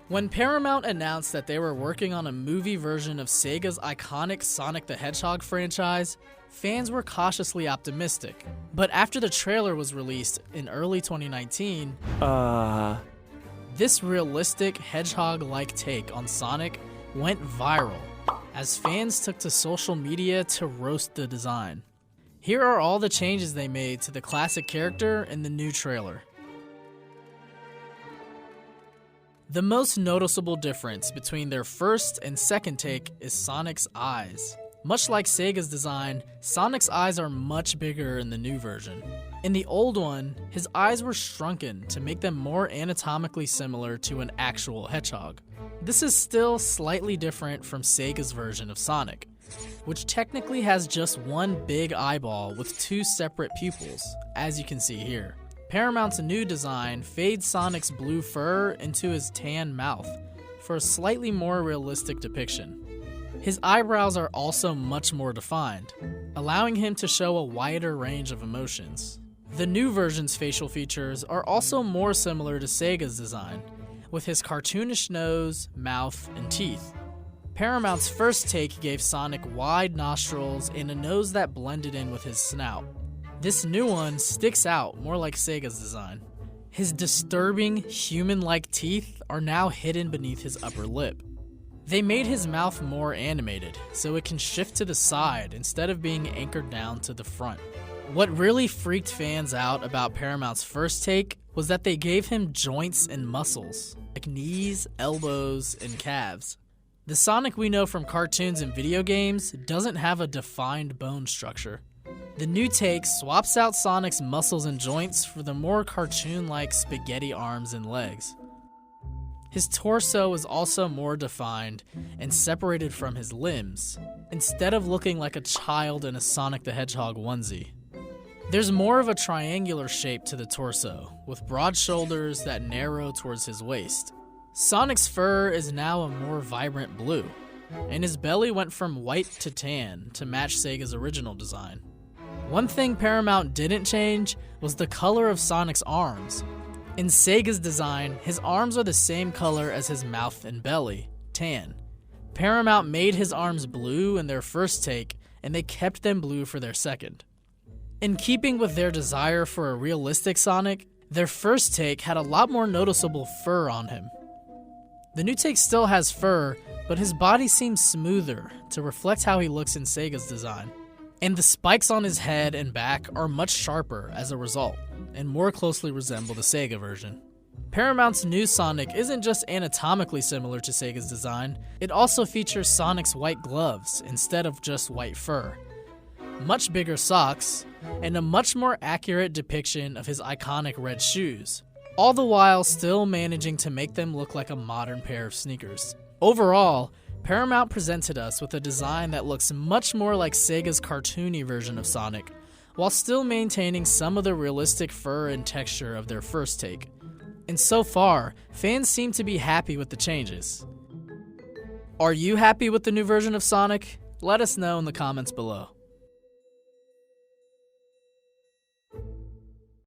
When Paramount announced that they were working on a movie version of Sega's iconic Sonic the Hedgehog franchise, fans were cautiously optimistic. But after the trailer was released in early 2019, this realistic hedgehog-like take on Sonic went viral as fans took to social media to roast the design. Here are all the changes they made to the classic character in the new trailer. The most noticeable difference between their first and second take is Sonic's eyes. Much like Sega's design, Sonic's eyes are much bigger in the new version. In the old one, his eyes were shrunken to make them more anatomically similar to an actual hedgehog. This is still slightly different from Sega's version of Sonic, which technically has just one big eyeball with two separate pupils, as you can see here. Paramount's new design fades Sonic's blue fur into his tan mouth for a slightly more realistic depiction. His eyebrows are also much more defined, allowing him to show a wider range of emotions. The new version's facial features are also more similar to Sega's design, with his cartoonish nose, mouth, and teeth. Paramount's first take gave Sonic wide nostrils and a nose that blended in with his snout. This new one sticks out more like Sega's design. His disturbing, human-like teeth are now hidden beneath his upper lip. They made his mouth more animated, so it can shift to the side instead of being anchored down to the front. What really freaked fans out about Paramount's first take was that they gave him joints and muscles, like knees, elbows, and calves. The Sonic we know from cartoons and video games doesn't have a defined bone structure. The new take swaps out Sonic's muscles and joints for the more cartoon-like spaghetti arms and legs. His torso is also more defined and separated from his limbs, instead of looking like a child in a Sonic the Hedgehog onesie. There's more of a triangular shape to the torso, with broad shoulders that narrow towards his waist. Sonic's fur is now a more vibrant blue, and his belly went from white to tan to match Sega's original design. One thing Paramount didn't change was the color of Sonic's arms. In Sega's design, his arms are the same color as his mouth and belly, tan. Paramount made his arms blue in their first take, and they kept them blue for their second. In keeping with their desire for a realistic Sonic, their first take had a lot more noticeable fur on him. The new take still has fur, but his body seems smoother to reflect how he looks in Sega's design. And the spikes on his head and back are much sharper as a result, and more closely resemble the Sega version. Paramount's new Sonic isn't just anatomically similar to Sega's design, it also features Sonic's white gloves instead of just white fur, much bigger socks, and a much more accurate depiction of his iconic red shoes, all the while still managing to make them look like a modern pair of sneakers. Overall, Paramount presented us with a design that looks much more like Sega's cartoony version of Sonic, while still maintaining some of the realistic fur and texture of their first take. And so far, fans seem to be happy with the changes. Are you happy with the new version of Sonic? Let us know in the comments below.